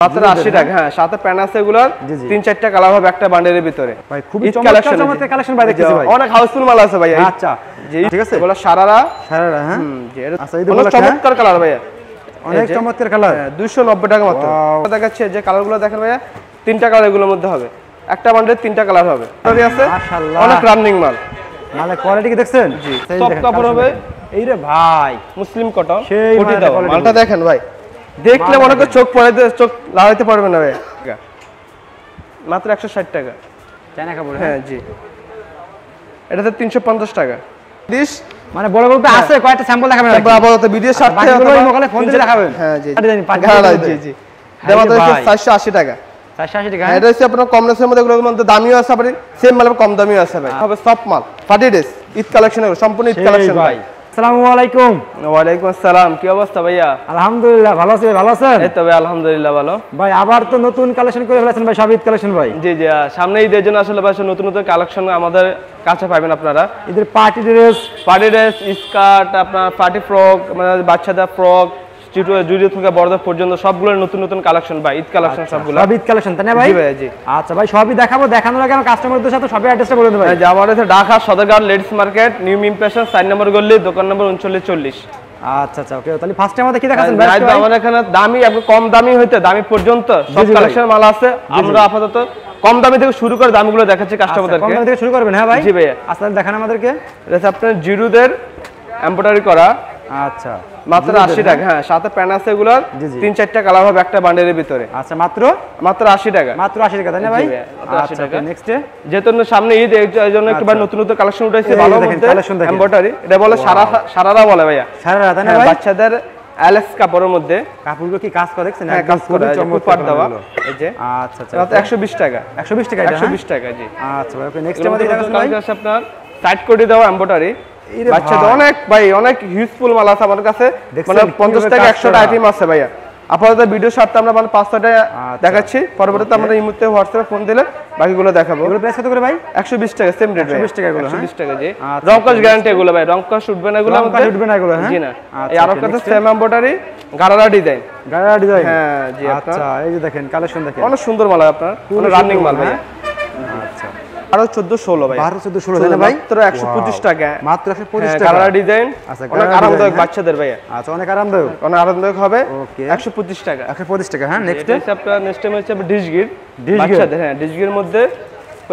মাত্র 80 টাকা। হ্যাঁ, সাথে প্যান আছে এগুলোর 3-4টা কালার হবে একটা বান্ডেলের ভিতরে। ভাই খুবই চমৎকার কালেকশন ভাই দেখতেছি ভাই। অনেক হাউসফুল মাল আছে ভাই। আচ্ছা জি, ঠিক আছে। এগুলো সারারা। সারারা হ্যাঁ। জি, এটা আচ্ছা এই অনেক চমৎকার কালার ভাই। অনেক চমৎকার কালার। 290 টাকা মাত্র। দেখাচ্ছে যে কালারগুলো দেখেন ভাই, 3টা কালার এগুলোর মধ্যে হবে। একটা বান্ডেলে 3টা কালার হবে। আছে মাশাআল্লাহ। অনেক রানিং মাল। মালের কোয়ালিটি কি দেখছেন? জি, সফট কাপড় হবে। এই রে ভাই মুসলিম কটন। সেই মালটা দেখেন ভাই, দেখলে মনে করে চোখ পড়ে, চোখ লাগাইতে পারবে না ভাই। মাত্র 160 টাকা। চায়না কাপড়। হ্যাঁ জি, এটাতে 350 টাকা। মানে বড় বড় আছে, কয়েকটা স্যাম্পল দেখাবেন নাকি? আপাতত ভিডিও সাথে মোবাইলে ফোন দিয়ে দেখাবেন। হ্যাঁ জি জি জি, দেওয়া হচ্ছে 480 টাকা। 480 টাকা। এটা হচ্ছে আপনার কম রেঞ্জের মধ্যে, এগুলোর মধ্যে দামিও আছে, আবার সেম মাল কম দামিও আছে ভাই। হবে সফট মাল, পার্টি ড্রেস, ঈদ কালেকশন, এগুলো সম্পূর্ণ ঈদ কালেকশন ভাই। আসসালামু আলাইকুম। ওয়া আলাইকুম আসসালাম। কি অবস্থা ভাইয়া? আলহামদুলিল্লাহ ভালো আছি। ভালো আছেন? এই তো ভাই আলহামদুলিল্লাহ ভালো। ভাই আবার তো নতুন কালেকশন করে ফেলেছেন ভাই, সব ঈদ কালেকশন ভাই। জি জি, সামনে ঈদের জন্য আসলে ভাই নতুন নতুন কালেকশন আমাদের কাছে পাবেন আপনারা। ঈদের পার্টি ড্রেস, স্কার্ট, আপনার পার্টি ফ্রক, মানে বাচ্চাদের ফ্রক, জুড়ি থেকে বড়দের পর্যন্ত সবগুলো নতুন নতুন কালেকশন ভাই, ঈদ কালেকশন সবগুলো। সব ঈদ কালেকশন তাই না ভাই? জি ভাই জি। আচ্ছা ভাই সবই দেখাবো, দেখানোর আগে আমার কাস্টমারদের সাথে সবই অ্যাড্রেসটা বলে দেন ভাই। যে আমার কাছে Dhaka Sadarghat ladies market, new impression 4 নম্বর গলি, দোকান নম্বর 3940। আচ্ছা আচ্ছা ওকে, তাহলে ফার্স্ট টাইম আমাদের কি দেখাচ্ছেন ভাই? আমার এখানে দামি এবং কম দামি হইতে দামি পর্যন্ত সব কালেকশন মাল আছে। আমরা আপাতত কম দামি থেকে শুরু করে দামগুলো দেখাচ্ছি কাস্টমারদেরকে। কম দামি থেকে শুরু করবেন? হ্যাঁ ভাই জি ভাই। আসলে দেখান আমাদেরকে। এটা আপনার জিরুদের এমব্রয়ডারি করা। আচ্ছা মাত্র 80 টাকা। হ্যাঁ, সাথে প্যান আছে এগুলোর 3-4টা কালার হবে একটা বান্ডেলের ভিতরে। আচ্ছা মাত্র 80 টাকা। মাত্র 80 টাকা তাই না ভাই? আচ্ছা টাকা। নেক্সট যেহেতু সামনে ঈদ, এই জন্য একবার নতুন নতুন কালেকশন উঠাইছে ভালো মধ্যে এমব্রয়ডারি। এটা বলে সারারা বলে ভাইয়া। সারারা তাই না ভাই? বাচ্চাদের অ্যালেক্স কাপড়ের মধ্যে। কাপড়গুলো কি কাজ করে দেখছেন? কাজ করে চমৎকার দেওয়া। এই যে আচ্ছা আচ্ছা, এটা 120 টাকা। 120 টাকা এটা? 120 টাকা জি। আচ্ছা ভাই ওকে, নেক্সট আমাদের দেখাচ্ছেন ভাই আপনার সাইড করে দেওয়া এমব্রয়ডারি। বাচ্চাদের অনেক ভাই, অনেক ইউজফুল মাল আছে আমার কাছে, মানে 50 টাকা 100টা আইটেম আছে ভাইয়া। আপাতত ভিডিও সাথে আমরা মানে 5-6টা দেখাচ্ছি, পরবর্তীতে আমরা এই মুহূর্তে হোয়াটসঅ্যাপে ফোন দিলে বাকিগুলো দেখাবো। এগুলো প্রাইস কত করে ভাই? 120 টাকা, সেম রেট। 120 টাকা এগুলো? 120 টাকা জি। রংকশ গ্যারান্টি এগুলো ভাই, রংকশ উঠবে না এগুলো, রংকশ উঠবে না এগুলো? হ্যাঁ জি না। এই আরো কাছে same embroidery, gharara design. Gharara design? হ্যাঁ জি। আচ্ছা এই যে দেখেন কালেকশন দেখেন, অনেক সুন্দর মাল আপনার, পুরো রানিং মাল ভাই। আচ্ছা 12-14-16 ভাই। 12-14-16 তাই না ভাই? মাত্র 125 টাকা। মাত্র 125 টাকা। গারারা ডিজাইন। আচ্ছা অনেক আরামদায়ক বাচ্চাদের ভাই। আচ্ছা অনেক আরামদায়ক, অনেক আরামদায়ক হবে। ওকে 125 টাকা। 125 টাকা। হ্যাঁ নেক্সট আপনার নেক্সট টাইম হচ্ছে ডিশগির। বাচ্চাদের হ্যাঁ ডিশগির মধ্যে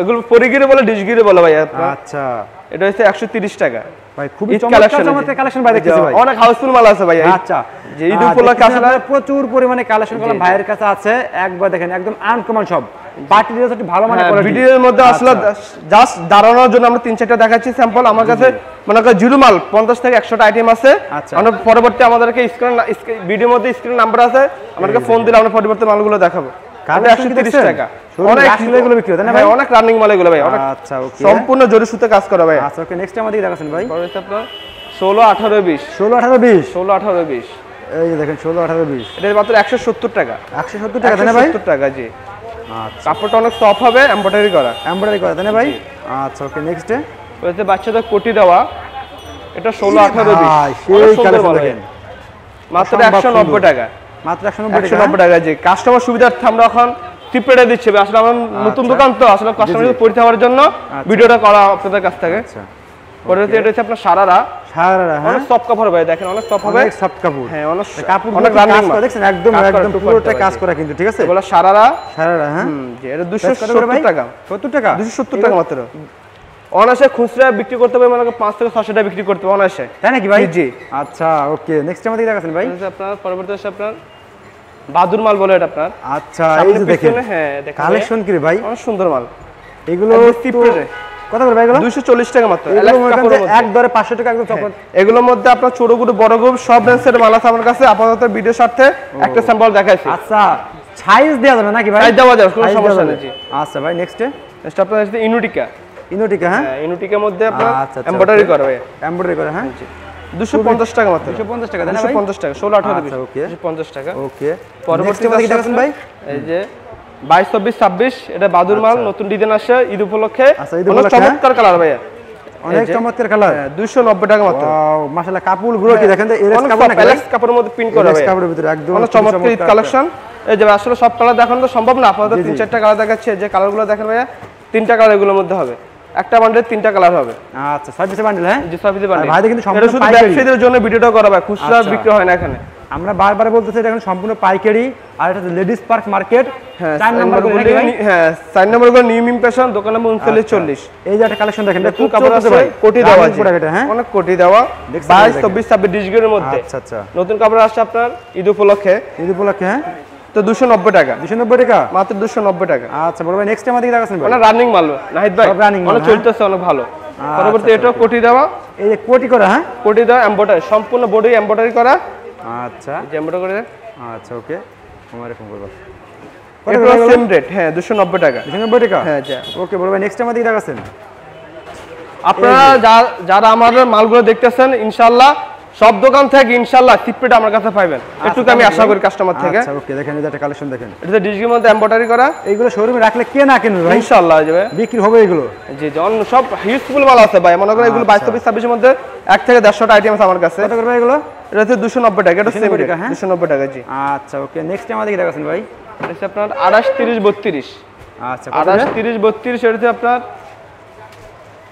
এগুলো পরিগিরে বলে, ডিশগিরে বলে ভাই আপনার। আচ্ছা এটা হচ্ছে 130 টাকা ভাই, খুবই চমৎকার কালেকশন ভাই দেখতেছি ভাই। অনেক হাউসফুল মাল আছে ভাই। আচ্ছা যে ঈদ উপলক্ষে আসলে প্রচুর পরিমাণে কালেকশন করলাম ভাইয়ের কাছে আছে। একবার দেখেন একদম আনকমন সব পার্টি ড্রেস, একটু ভালো মানের কোয়ালিটি। ভিডিওর মধ্যে আসলে জাস্ট দাঁড়ানোর জন্য আমরা 3-4টা দেখাচ্ছি স্যাম্পল। আমার কাছে মনে করেন জিরো মাল 50 থেকে 100টা আইটেম আছে। আমরা পরবর্তী আমাদেরকে স্ক্রিন ভিডিওর মধ্যে স্ক্রিন নাম্বার আছে, আমাদেরকে ফোন দিলে আমরা পরবর্তী মালগুলো দেখাবো। 130 টাকা। অনেক এগুলো বিক্রি হয় না ভাই? অনেক রানিং মাল এগুলো ভাই। আচ্ছা ওকে, সম্পূর্ণ জরি সুতে কাজ করা ভাই। আচ্ছা ওকে, নেক্সট আমাদের দেখাচ্ছেন ভাই। পরবর্তী আপনার 16-18-20। 16-18-20? 16-18-20 এই যে দেখেন 16-18-20। এটা মাত্র 170 টাকা। 170 টাকা তাই না ভাই? 170 টাকা জি। আচ্ছা কাপড়টা অনেক সফট হবে, এমব্রয়ডারি করা। এমব্রয়ডারি করা তাই না ভাই? আচ্ছা ওকে, নেক্সট ওইতে বাচ্চাদের কোটি দেওয়া। এটা 16-18-20 সেই কালেকশন দেখেন, মাত্র 190 টাকা। মাত্র 190 টাকা জি। কাস্টমার সুবিধার্থে আমরা এখন টিপেটা দিচ্ছি। আসলে আমরা নতুন দোকান তো, আসলে কাস্টমারকে পরিষেবা দেওয়ার জন্য ভিডিওটা করা আপনাদের কাছ থেকে। আচ্ছা পরবর্তী এটা হচ্ছে আপনার সারারা। সারারা হ্যাঁ, অনেক সফট কাপড় ভাই, দেখেন অনেক সফট হবে, অনেক সফট কাপড়। হ্যাঁ অনেক কাপড় অনেক রানিং কাজ দেখছেন, একদম পুরোটা কাজ করা কিন্তু, ঠিক আছে? এগুলো সারারা। সারারা হ্যাঁ জি। এটা 270 টাকা। 70 টাকা? 270 টাকা মাত্র। অনায়াসে খুচরা বিক্রি করতে হবে, মানে 5 থেকে 600 টাকা বিক্রি করতে হবে অনায়াসে। তাই নাকি ভাই? জি। আচ্ছা ওকে, নেক্সট আমাদের দেখাচ্ছেন ভাই। আপনার পরবর্তী হচ্ছে আপনার বাদুর মাল বলে এটা আপনার। আচ্ছা এই যে দেখেন, হ্যাঁ দেখেন কালেকশন কি রে ভাই, অনেক সুন্দর মাল এগুলো। কত করে ভাই এগুলো? 240 টাকা মাত্র। এক দরে 500 টাকা একদম চকলেট। এগুলোর মধ্যে আপনার ছোট গুলো বড় গুলো সব রেঞ্জের মাল আছে আমার কাছে। আপাতত ভিডিও স্বার্থে একটা স্যাম্পল দেখাইছি। আচ্ছা সাইজ দেওয়া যাবে নাকি ভাই? সাইজ দেওয়া যাবে, কোনো সমস্যা নেই জি। আচ্ছা ভাই নেক্সট আপনার হচ্ছে ইনুটিকা। ইনুটিকা হ্যাঁ, ইনুটিকার মধ্যে আপনার এমব্রয়ডারি করা হয়। এমব্রয়ডারি করা হ্যাঁ, 250 টাকা মাত্র। 250 টাকা তাই না ভাই? 250 টাকা। 16-18-20 ওকে 250 টাকা। ওকে, পরবর্তী আমাদের কি দেখাচ্ছেন ভাই? এই যে 22-24-26 এটা বাদুর মাল, নতুন ডিজাইন আসে ঈদ উপলক্ষে। আচ্ছা ঈদ উপলক্ষে চমৎকার কালার ভাইয়া, অনেক চমৎকার কালার। 290 টাকা মাত্র। ওয়াও মাশাআল্লাহ, কাপড়গুলো কি দেখেন, এলএস কাপড় না? এলএস কাপড়ের মধ্যে প্রিন্ট করা ভাই, কাপড়ের ভিতরে একদম অনেক চমৎকার ঈদ কালেকশন। এই যে আসলে সব কালার দেখানো তো সম্ভব না, আপাতত 3-4টা কালার দেখাচ্ছে। যে কালারগুলো দেখেন ভাইয়া 3টা কালার এগুলোর মধ্যে হবে, একটা বান্ডেল 3টা কালার হবে। আচ্ছা 6 পিসের বান্ডেল, হ্যাঁ জি 6 পিসের বান্ডেল। ভাই কিন্তু এটা সম্পূর্ণ শুধু পাইকারি, ব্যবসায়ীদের জন্য ভিডিওটা করা ভাই, খুচরা বিক্রি হয় না এখানে। আমরা বারবার বলতেছি এটা এখন সম্পূর্ণ পাইকারি। আর এটা লেডিস পার্ক মার্কেট, হ্যাঁ 4 নম্বর বলে, হ্যাঁ 4 নম্বর করে নিউ ইমপ্রেশন, দোকান নম্বর 3940। এই যে একটা কালেকশন দেখেন, এটা খুব খুব কাপড় আছে ভাই, কোটি দেওয়া আছে, হ্যাঁ অনেক কোটি দেওয়া, 22 24 26 ডিজাইনের মধ্যে। আচ্ছা আচ্ছা, নতুন কাপড় আসছে আপনার ঈদ উপলক্ষে। ঈদ উপলক্ষে, হ্যাঁ তো 290 টাকা, 290 টাকা মাত্র 290 টাকা। আচ্ছা বড় ভাই নেক্সট টাইম আমাদের দেখাছেন ভাই, মানে রানিং মাল নাহিদ ভাই, অনেক চলতেছে, অনেক ভালো। পরবর্তী এটাও কোটি দেওয়া, এই যে কোটি করা, হ্যাঁ কোটি দেওয়া এমব্রয়ডারি, সম্পূর্ণ বডি এমব্রয়ডারি করা। আচ্ছা যে এমব্রয়ডারি করে, আচ্ছা ওকে, আমারে ফোন করব। এটা সেম রেট, হ্যাঁ 290 টাকা, 290 টাকা, হ্যাঁ যা। ওকে বড় ভাই নেক্সট টাইম আমাদের দেখাছেন। আপনারা যারা আমাদের মালগুলো দেখতেছেন, ইনশাআল্লাহ সব দোকান থেকে ইনশাআল্লাহ টিপটা আমার কাছে পাবেন, একটু আমি আশা করি কাস্টমার থেকে। আচ্ছা ওকে, দেখেন এই যে একটা কালেকশন দেখেন, এটা ডিজিটাল মধ্যে এমব্রয়ডারি করা। এইগুলো শোরুমে রাখলে কে না কিনবে ভাই, ইনশাআল্লাহ হয়ে যাবে, বিক্রি হবে এগুলো। জি জন সব ইউজফুল মাল আছে ভাই, মনে করেন এগুলো 22 24 26 এর মধ্যে 1 থেকে 150টা আইটেম আছে আমার কাছে। কত করবে এগুলো? এটা হচ্ছে 290 টাকা, এটা সেম রেট, 290 টাকা জি। আচ্ছা ওকে, নেক্সট টাইম আমাদের দেখাছেন ভাই। এটা হচ্ছে আপনার 28 30 32। আচ্ছা 28 30 32, এটা হচ্ছে আপনার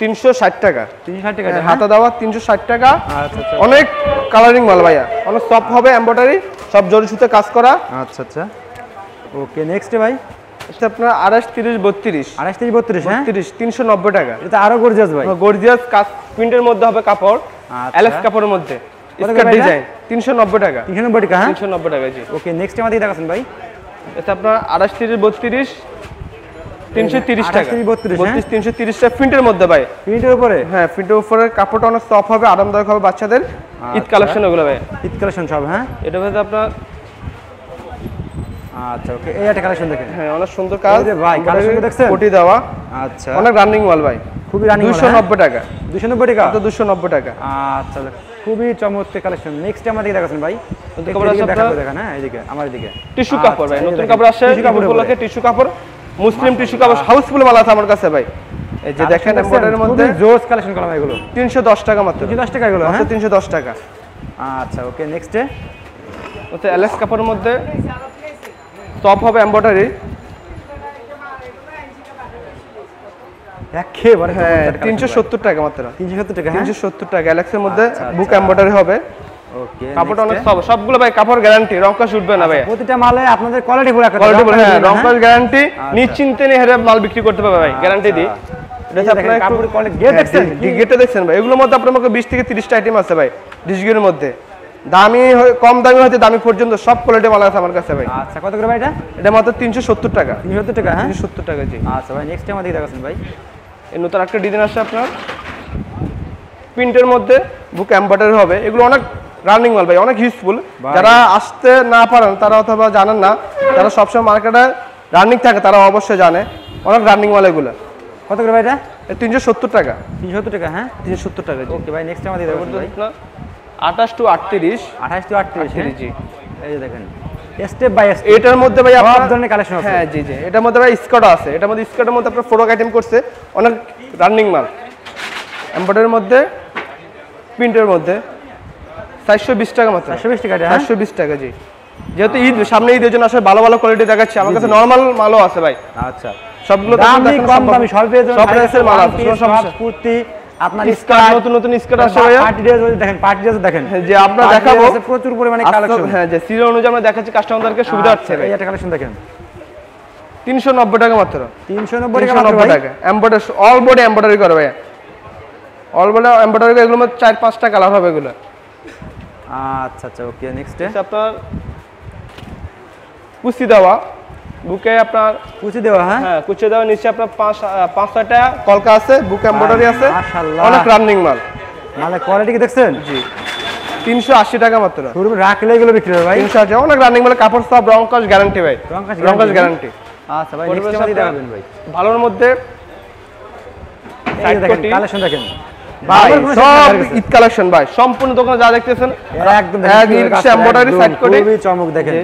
360 টাকা, 360 টাকা, হাতা দেওয়া 360 টাকা। আচ্ছা আচ্ছা, অনেক কালারিং মাল ভাইয়া, অনেক সফট হবে এমব্রয়ডারি, সব জরি সুতে কাজ করা। আচ্ছা আচ্ছা ওকে, নেক্সট ভাই। এটা আপনার 28 30 32, 28 থেকে 32, হ্যাঁ 30 390 টাকা। এটা আরো গর্জিয়াস ভাই, গর্জিয়াস কাজ, প্রিন্টের মধ্যে হবে কাপড়, আচ্ছা। এলএফ কাপড়ের মধ্যে, স্কার্ট ডিজাইন, 390 টাকা, 390 টাকা, হ্যাঁ 390 টাকা জি। ওকে, নেক্সট টাইম আমাদের দেখাছেন ভাই। এটা আপনার 28 30 32 330 টাকা, 32, 330 টাকা প্রিন্টের মধ্যে ভাই, প্রিন্টের উপরে, হ্যাঁ প্রিন্টের উপরে কাপড়টা অনেক সফট হবে, আরামদায়ক হবে বাচ্চাদের। ঈদ কালেকশন ওগুলো ভাই, ঈদ কালেকশন সব, হ্যাঁ এটা হচ্ছে আপনার। আচ্ছা ওকে, এই একটা কালেকশন দেখেন, হ্যাঁ অনেক সুন্দর কাজ ভাই, কালেকশন দেখছেন, কোটি দেওয়া, আচ্ছা অনেক রানিং মাল ভাই, খুবই রানিং, 290 টাকা, 290 টাকা, তো 290 টাকা। আচ্ছা খুবই চমৎকার কালেকশন। নেক্সট টাইম আমাদের দেখাছেন ভাই, কাপড় আছে আপনার, দেখেন, হ্যাঁ এইদিকে আমার এদিকে টিস্যু কাপড় ভাই, নতুন কাপড় আসে, উপলক্ষে টিস্যু কাপড়, মুসলিম টিস্যু কাপড় হাউসফুল মাল আছে আমার কাছে ভাই। এই যে দেখেন এমব্রয়ডারির মধ্যে জোস কালেকশন করলাম এগুলো, 310 টাকা মাত্র, 310 টাকা এগুলো, হ্যাঁ 310 টাকা। আচ্ছা ওকে, নেক্সটে ওতে এলএস কাপড়ের মধ্যে টপ হবে এমব্রয়ডারি, একেবারে হ্যাঁ 370 টাকা মাত্র, 370 টাকা, হ্যাঁ 370 টাকা। এলএক্সের মধ্যে বুক এমব্রয়ডারি হবে। ওকে, কাপড়টা অনেক সবগুলো ভাই কাপড় গ্যারান্টি, রং কস উঠবে না ভাই, প্রতিটা মালে আপনাদের কোয়ালিটি পুরো কোয়ালিটি পুরো, হ্যাঁ রং কস গ্যারান্টি, নিশ্চিন্তে নিয়ে হেরে মাল বিক্রি করতে পারবে ভাই, গ্যারান্টি দিই। এটা আপনারা কাপড় কোয়ালিটি গেট দেখছেন, গেটে দেখছেন ভাই, এগুলোর মধ্যে আপনার কাছে 20 থেকে 30টা আইটেম আছে ভাই ডিজাইনের মধ্যে, দামি কম দামি হতে দামি পর্যন্ত সব কোয়ালিটি মাল আছে আমার কাছে ভাই। আচ্ছা কত করে ভাই এটা? এটা মাত্র 370 টাকা, 370 টাকা, হ্যাঁ 370 টাকা জি। আচ্ছা ভাই নেক্সট টাইম আমাদের দেখাচ্ছেন ভাই। এই নতুন একটা ডিজাইন আসছে আপনার প্রিন্টের মধ্যে, বুক এমব্রয়ডারি হবে, এগুলো অনেক রানিং মাল ভাই, অনেক ইউজফুল। যারা আসতে না পারেন তারা অথবা জানেন না, যারা সবসময় মার্কেটে রানিং থাকে তারা অবশ্যই জানে, অনেক রানিং মাল এগুলো। কত করে ভাই এটা? 370 টাকা, 370 টাকা, হ্যাঁ 370 টাকা জি। ওকে ভাই নেক্সট টাইম আমাদের দেখাচ্ছেন ভাই। 28 টু 38, 28 টু 38 জি। এই যে দেখেন স্টেপ বাই স্টেপ, এটার মধ্যে ভাই সব ধরনের কালেকশন আছে, হ্যাঁ জি জি। এটার মধ্যে ভাই স্কার্ট আছে, এটার মধ্যে স্কার্টের মধ্যে আপনার ফ্রক আইটেম করছে, অনেক রানিং মাল, এমব্রয়ডারির মধ্যে, প্রিন্টের মধ্যে 420 টাকা মাত্র, 420 টাকা, 420 টাকা জি। যেহেতু ঈদ, সামনে ঈদের জন্য আসলে ভালো ভালো কোয়ালিটি দেখাচ্ছি, আমার কাছে নরমাল মালও আছে ভাই। আচ্ছা সবগুলো দামি কম দামি সব প্রাইসের মাল আছে, সব কুর্তি আপনার স্কার্ট, নতুন নতুন স্কার্ট আছে ভাই, পার্টি ড্রেস দেখেন, পার্টি ড্রেস দেখেন যে আমরা দেখাবো প্রচুর পরিমাণে কালেকশন, হ্যাঁ যে সিরিয়াল অনুযায়ী আমরা দেখাচ্ছি, কাস্টমারদেরকে সুবিধা হচ্ছে ভাই। এই একটা কালেকশন দেখেন 390 টাকা মাত্র, 390 টাকা, এমব্রয়ডারি অল বডি এমব্রয়ডারি করে ভাই, অল বডি এমব্রয়ডারি, এগুলোর মধ্যে 4-5টা কালার হবে এগুলো। আচ্ছা আচ্ছা ওকে নেক্সট আপনার কুচি দেওয়া, বুকে আপনার কুচি দেওয়া, হ্যাঁ কুচি দেওয়া, নিচে আপনার 5-6টা কলকা আছে, বুক এমব্রয়ডারি আছে, মাশাআল্লাহ অনেক রানিং মাল, মানে কোয়ালিটি কি দেখছেন জি। 380 টাকা মাত্র, শুরু রাখলে এগুলো বিক্রি হবে ভাই, 380, অনেক রানিং মাল, কাপড় সব রং কস গ্যারান্টি ভাই, রং কস গ্যারান্টি। আচ্ছা ভাই নেক্সট আমাদের দেখাবেন ভাই। ভালোর মধ্যে এই দেখেন কালেকশন দেখেন ভাই, সব ঈদ কালেকশন ভাই, সম্পূর্ণ দোকানে যা দেখতেছেন একদম এমব্রয়ডারি সাইড করে, খুবই চমক দেখেন।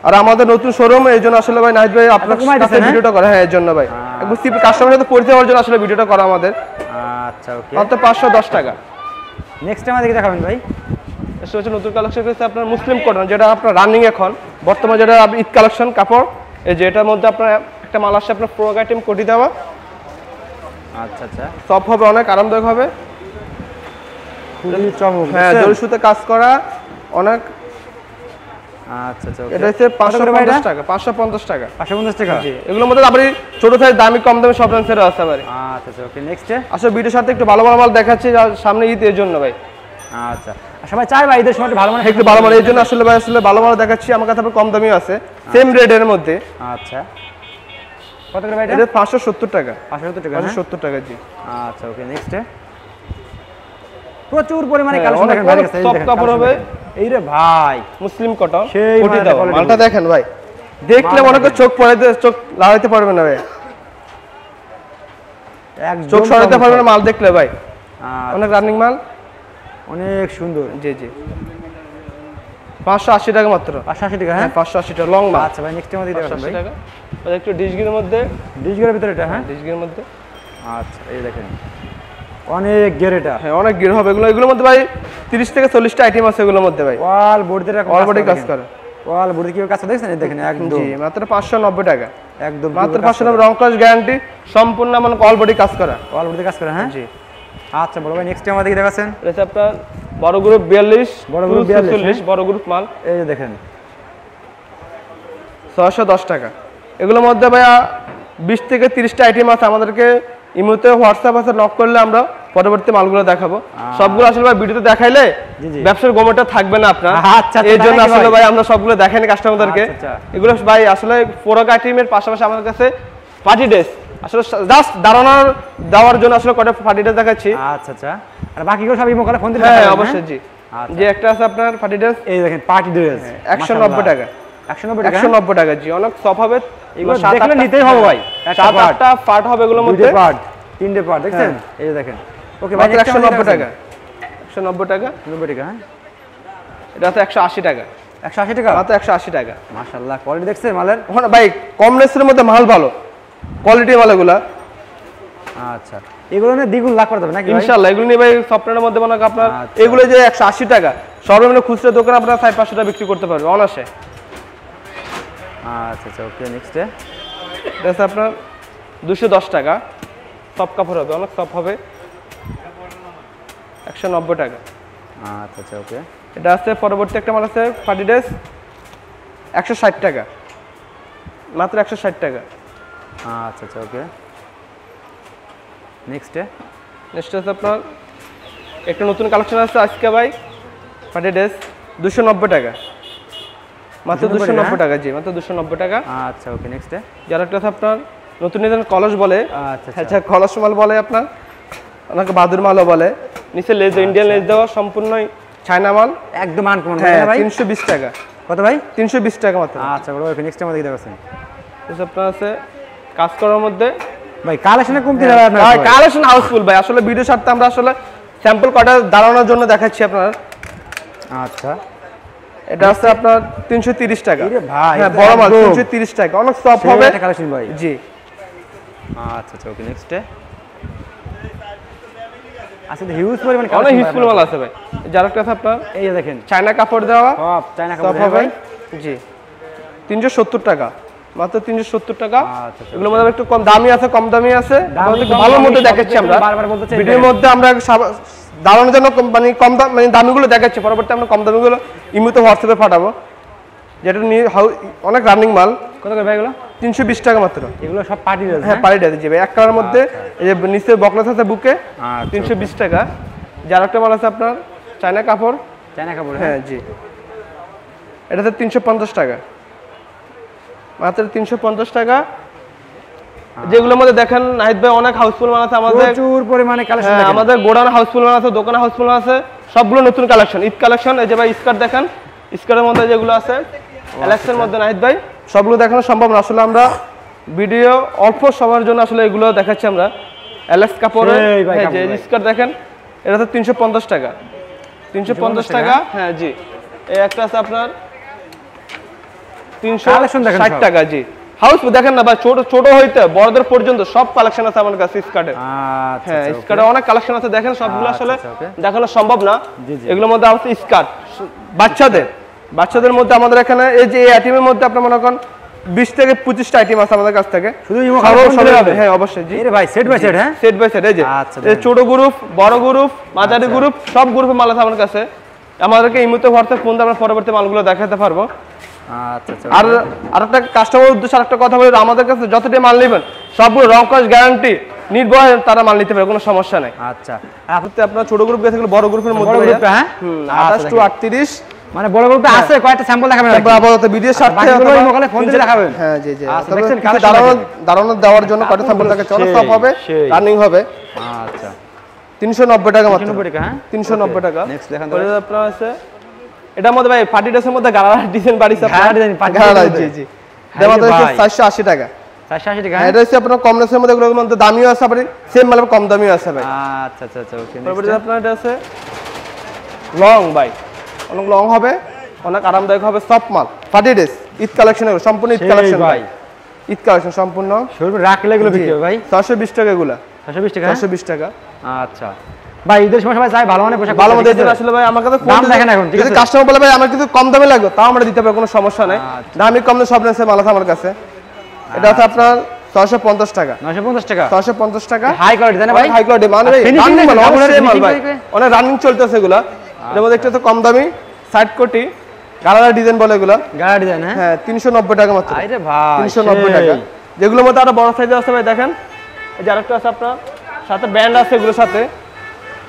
আর আমাদের নতুন শোরুম, এই জন্য আসলে ভাই নাহিদ ভাই আপনার কাছে ভিডিওটা করা, হ্যাঁ এর জন্য ভাই, একবার সিপি কাস্টমারের সাথে পরিচয় হওয়ার জন্য আসলে ভিডিওটা করা আমাদের। আচ্ছা ওকে মাত্র 510 টাকা। নেক্সট টাইম আমাদের দেখাবেন ভাই। এটা হচ্ছে নতুন কালেকশন হচ্ছে আপনার মুসলিম কটন, যেটা আপনার রানিং এখন বর্তমানে, যেটা ঈদ কালেকশন কাপড়। এই যে এটার মধ্যে আপনার একটা মাল আসছে আপনার ফ্রক আইটেম কোটি দেওয়া। আচ্ছা আচ্ছা, সফট হবে, অনেক আরামদায়ক হবে। খুবই চমক। হ্যাঁ, জরি সুতে কাজ করা অনেক। আচ্ছা আচ্ছা, এটা হচ্ছে 550 টাকা। 550 টাকা। 550 টাকা। জি, এগুলোর মধ্যে আবার ছোট সাইজ, দামি কম দামি সব রেঞ্জের আছে ভাই। আচ্ছা আচ্ছা, ওকে নেক্সট। আসলে ভিডিওর সাথে একটু ভালো ভালো মাল দেখাচ্ছি সামনে ঈদ, এর জন্য ভাই। আচ্ছা, সবাই চাই ভাই ঈদের সময় ভালো মানে একটু ভালো মাল, এই জন্য আসলে ভাই আসলে ভালো মাল দেখাচ্ছি। আমার কাছে কম দামিও আছে, সেম রেটের মধ্যে। আচ্ছা, কত করে ভাই এটা? এটা 570 টাকা। 570 টাকা। 570 টাকা, জি। আচ্ছা, ওকে নেক্সট। প্রচুর পরিমাণে কালেকশন দেখেন ভাই কাছে, সব কাপড় হবে। এই রে ভাই, মুসলিম কটন সেই কোটি দাও। মালটা দেখেন ভাই, দেখলে মনে করে চোখ পড়াইতে, চোখ লাগাইতে পারবে না ভাই, একদম চোখ সরাইতে পারবে না মাল দেখলে ভাই। অনেক রানিং মাল, অনেক সুন্দর। জি জি। 580 টাকা মাত্র। 580 টাকা। হ্যাঁ, 580 টাকা লং মাল। আচ্ছা ভাই, নেক্সট টাইম দিতে পারবেন ভাই। 580 টাকা। এটা একটু ডিশগির মধ্যে, ডিশগিরের ভিতরে এটা। হ্যাঁ, ডিশগির মধ্যে। আচ্ছা, এই দেখেন অনেক গের এটা। হ্যাঁ, অনেক গির হবে এগুলো। এগুলোর মধ্যে ভাই 30 থেকে 40টা আইটেম আছে এগুলোর মধ্যে ভাই। ওয়াল বডিতে এরকম অল বডি কাজ করে। ওয়াল বডি কি কাজ দেখছেন? এই দেখেন একদম। জি, মাত্র 590 টাকা। একদম মাত্র 590, রং কাজ গ্যারান্টি, সম্পূর্ণ মানে অল বডি কাজ করা। ওয়াল বডিতে কাজ করে। হ্যাঁ, জি। আচ্ছা বড় ভাই, নেক্সট টাইম আমাদের দেখাচ্ছেন। এটা আপনার বড় গ্রুপ 42, বড় গ্রুপ 42, বড় গ্রুপ মাল। এই যে দেখেন 610 টাকা। এগুলোর মধ্যে ভাইয়া 20 থেকে 30টা আইটেম আছে। আমাদেরকে ইমোতে হোয়াটসঅ্যাপ আছে, নক করলে আমরা পরবর্তী মালগুলো দেখাবো। সবগুলো আসলে ভাই ভিডিওতে দেখাইলে ব্যবসার গমটা থাকবে না আপনার। আচ্ছা, এই জন্য আসলে ভাই আমরা সবগুলো দেখাই না কাস্টমারদেরকে। আচ্ছা, এগুলো ভাই আসলে ফোরক আইটেমের পাশাপাশি আমাদের কাছে পার্টি ড্রেস, আসলে জাস্ট ধারণার দেওয়ার জন্য আসলে কয়টা পার্টি ড্রেস দেখাচ্ছি। আচ্ছা আচ্ছা, আর বাকিগুলো সব ইমো করে ফোন দিলে? হ্যাঁ অবশ্যই, জি। যে একটা আছে আপনার পার্টি ড্রেস, এই দেখেন পার্টি ড্রেস 190 টাকা। 190 টাকা। 190 টাকা, জি। অনেক সফট হবে এগুলো, দেখলে নিতেই হবে ভাই। 7-8টা পার্ট হবে এগুলোর মধ্যে, 2 পার্ট 3টে পার্ট দেখছেন? এই যে দেখেন। ওকে ভাই, মাত্র 190 টাকা। 190 টাকা। 90 টাকা। হ্যাঁ, এটা আছে 180 টাকা। 180 টাকা। মাত্র 180 টাকা। মাশাআল্লাহ, কোয়ালিটি দেখছেন মালের? ওখানে ভাই কম রেঞ্জের মধ্যে মাল ভালো, কোয়ালিটি মাল এগুলা। আচ্ছা, এগুলো নিয়ে দ্বিগুণ লাভ করতে হবে নাকি ভাই? ইনশাআল্লাহ এগুলো নিয়ে ভাই সফটওয়্যারের মধ্যে মনে করেন আপনার আচ্ছা। এগুলো যে 180 টাকা, সর্বনিম্ন খুচরা দোকানে আপনারা 400-500 টাকা বিক্রি করতে পারবে অনায়াসে। আচ্ছা আচ্ছা, ওকে নেক্সট। এটা আছে আপনার 210 টাকা। সফট কাপড় হবে, অনেক সফট হবে। 190 টাকা। আচ্ছা আচ্ছা, ওকে। এটা আছে পরবর্তী একটা মাল আছে পার্টি ড্রেস, 160 টাকা। মাত্র 160 টাকা। আচ্ছা আচ্ছা, ওকে নেক্সট। নেক্সট আছে আপনার একটা নতুন কালেকশন আছে আজকে ভাই, পার্টি ড্রেস 290 টাকা। মাত্র 290 টাকা, জি। মাত্র 290 টাকা। আচ্ছা, ওকে নেক্সট। যার একটা আছে আপনার নতুন ডিজাইন কলস বলে। আচ্ছা আচ্ছা, কলস মাল বলে আপনার, ওনাকে বাদুর মালও বলে। নিচে লেজ, ইন্ডিয়ান লেজ দেওয়া, সম্পূর্ণই চায়না মাল, একদম আনকমন ভাই। 320 টাকা। কত ভাই? 320 টাকা মাত্র। আচ্ছা বড় ভাই, নেক্সট আমাদের দেখাচ্ছেন। আপনার আছে কাজ করার মধ্যে ভাই কালেকশনে কমতি না আপনার? ভাই কালেকশন হাউসফুল ভাই। আসলে ভিডিও সাথে আমরা আসলে স্যাম্পল কটা দাঁড়ানোর জন্য দেখাচ্ছি আপনার। আচ্ছা, এটা আছে আপনার 330 টাকা। ভাই হ্যাঁ, বড় মাল 330 টাকা, অনেক সফট হবে কালেকশন ভাই। জি। আচ্ছা আচ্ছা, ওকে নেক্সট। আচ্ছা, হিউজ পরিমাণ অনেক কালেকশন হিউজফুল মাল আছে ভাই। যার একটা আছে আপনার এই যে দেখেন চায়না কাপড় দেওয়া, সব চায়না সফট কাপড় হবে, ভাই। জি। 370 টাকা, মাত্র 370 টাকা। আচ্ছা, এগুলোর মধ্যে একটু কম দামি আছে, কম দামি আছে। আপনাদের ভালোর মধ্যে দেখাচ্ছি আমরা ভিডিওর মধ্যে। আমরা দাঁড়ানোর জন্য মানে কম দাম, মানে দামিগুলো দেখাচ্ছি। পরবর্তী আমরা কম দামিগুলো ইমোতে হোয়াটসঅ্যাপে পাঠাবো, যেটা নিয়ে অনেক রানিং মাল। কত করে ভাই এগুলো? 320 টাকা মাত্র। এগুলো সব পার্টি ড্রেস? হ্যাঁ, পার্টি ড্রেস, জি ভাই। এক কালার মধ্যে এই যে নিচে বকলেস আছে বুকে, 320 টাকা। যার একটা মাল আছে আপনার চায়না কাপড়, চায়না কাপড়। হ্যাঁ, জি। এটাতে 350 টাকা, মাত্র 350 টাকা। যেগুলোর মধ্যে দেখেন নাহিদ ভাই অনেক হাউসফুল মাল আছে আমাদের, প্রচুর পরিমাণে কালেকশন। হ্যাঁ, আমাদের গোডাউন হাউসফুল মাল আছে, দোকানে হাউসফুল মাল আছে, সবগুলো নতুন কালেকশন, ঈদ কালেকশন। এই যে ভাই স্কার্ট দেখেন, স্কার্টের মধ্যে যেগুলো আছে এলএক্সের মধ্যে নাহিদ ভাই সবগুলো দেখানো সম্ভব না। আসলে আমরা ভিডিও অল্প সময়ের জন্য আসলে এগুলো দেখাচ্ছি আমরা। এলএক্স কাপড়ে যে স্কার্ট দেখেন, এটা তো 350 টাকা। 350 টাকা, হ্যাঁ জি। এই একটা আছে আপনার 360 টাকা, জি। হাউস দেখেন না ভাই, ছোট ছোট হইতে বড়দের পর্যন্ত সব কালেকশন আছে আমার কাছে স্কার্টে। হ্যাঁ, স্কার্টে অনেক কালেকশন আছে, দেখেন সবগুলো আসলে দেখানো সম্ভব না। এগুলোর মধ্যে আছে স্কার্ট, বাচ্চাদের মধ্যে আমাদের এখানে এই যে এই আইটেমের মধ্যে আপনার মনে করেন 20 থেকে 25টা আইটেম আছে আমাদের কাছ থেকে। শুধু ইমো কলে ফোন দিলে হবে? হ্যাঁ অবশ্যই জি। এরে ভাই সেট বাই সেট, হ্যাঁ সেট বাই সেট। এই যে আচ্ছা, এই ছোট গ্রুপ, বড় গ্রুপ, মাঝারি গ্রুপ, সব গ্রুপের মাল আছে আমার কাছে। আমাদেরকে ইমোতে হোয়াটসঅ্যাপ ফোন দিয়ে আমরা পরবর্তী মালগুলো দেখাতে পারবো। আচ্ছা আচ্ছা। আর আরেকটা কাস্টমার উদ্দেশ্যে আরেকটা কথা বলি, আমাদের কাছে যতটা মাল নেবেন সবগুলো রং কস গ্যারান্টি, নির্ভয়ে তারা মাল নিতে পারে, কোনো সমস্যা নাই। আচ্ছা আপনার ছোট গ্রুপ গেছে বড় গ্রুপের মধ্যে বড় গ্রুপে, হ্যাঁ 28 টু 38 মানে বড় গ্রুপে আছে। কয়টা স্যাম্পল দেখাবেন তারপর আপাতত ভিডিও স্বার্থে বাকিগুলো ইমো কলে ফোন দিয়ে দেখাবেন? হ্যাঁ জি জি। আচ্ছা, তবে দেখছেন কিছু কালেকশন দাঁড়ানো দেওয়ার জন্য কয়টা স্যাম্পল থাকে, চলো সব হবে, রানিং হবে। আচ্ছা 390 টাকা মাত্র। 390 টাকা, হ্যাঁ 390 টাকা। নেক্সট দেখান। পরে আপনার আছে এটার মধ্যে ভাই পার্টি ড্রেসের মধ্যে গালার ডিজাইন বাড়িছে আপনার। গালার ডিজাইন পার্টি গালার, জি জি। এটা আমাদের 480 টাকা। 480 টাকা। এটা হচ্ছে আপনার কম রেঞ্জের মধ্যে, এগুলোর মধ্যে দামিও আছে, আবার সেম মানে কম দামিও আছে ভাই। আচ্ছা আচ্ছা আচ্ছা ওকে। তারপরে আপনার এটা আছে লং ভাই, অনেক লং হবে, অনেক আরামদায়ক হবে, সফট মাল, পার্টি ড্রেস, ঈদ কালেকশন, এগুলো সম্পূর্ণ ঈদ কালেকশন ভাই। ঈদ কালেকশন সম্পূর্ণ। শোরুমে রাখলে এগুলো বিক্রি হবে ভাই? 420 টাকা এগুলো। 420 টাকা, 420 টাকা। আচ্ছা ভাই ঈদের সময় সবাই চাই ভালো মানের পোশাক, ভালো মধ্যে দিন আসলে ভাই আমার কাছে ফোন দেখেন এখন, ঠিক আছে? যদি কাস্টমার বলে ভাই আমার কিন্তু কম দামে লাগবে, তাও আমরা দিতে পারবো, কোনো সমস্যা নাই। দামি কম সব রেঞ্জের মাল আছে আমার কাছে। এটা আছে আপনার 650 টাকা। 950 টাকা, 650 টাকা। হাই কোয়ালিটি জানেন ভাই? হাই কোয়ালিটি মানে ভাই Finishing রানিং মাল, দেখেন, অনেক মাল ভাই, finishing অনেক রানিং চলতেছে এগুলা। এর মধ্যে একটা তো কম দামি সাইড কোটি গালার ডিজাইন বলে এগুলা। গালা ডিজাইন, হ্যাঁ 390 টাকা মাত্র। আরে ভাই 390 টাকা। যেগুলোর মধ্যে আরো বড় সাইজ আছে ভাই, দেখেন এই যে আরেকটা আছে আপনার সাথে ব্যান্ড আছে এগুলোর সাথে।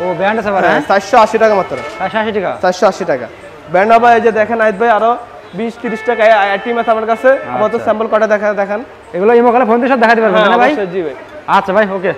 ও ব্যান্ড আছে ভাই? 480 টাকা মাত্র। 480 টাকা, 480 টাকা ব্যান্ড হবে। এই যে দেখেন আইত ভাই আরো 20-30 টাকা আইটেম আছে আমার কাছে। আপাতত স্যাম্পল কটা দেখান। এগুলো ইমো কলে ফোন দিয়ে সব দেখাতে পারবেন না ভাই? জি ভাই। আচ্ছা ভাই ওকে।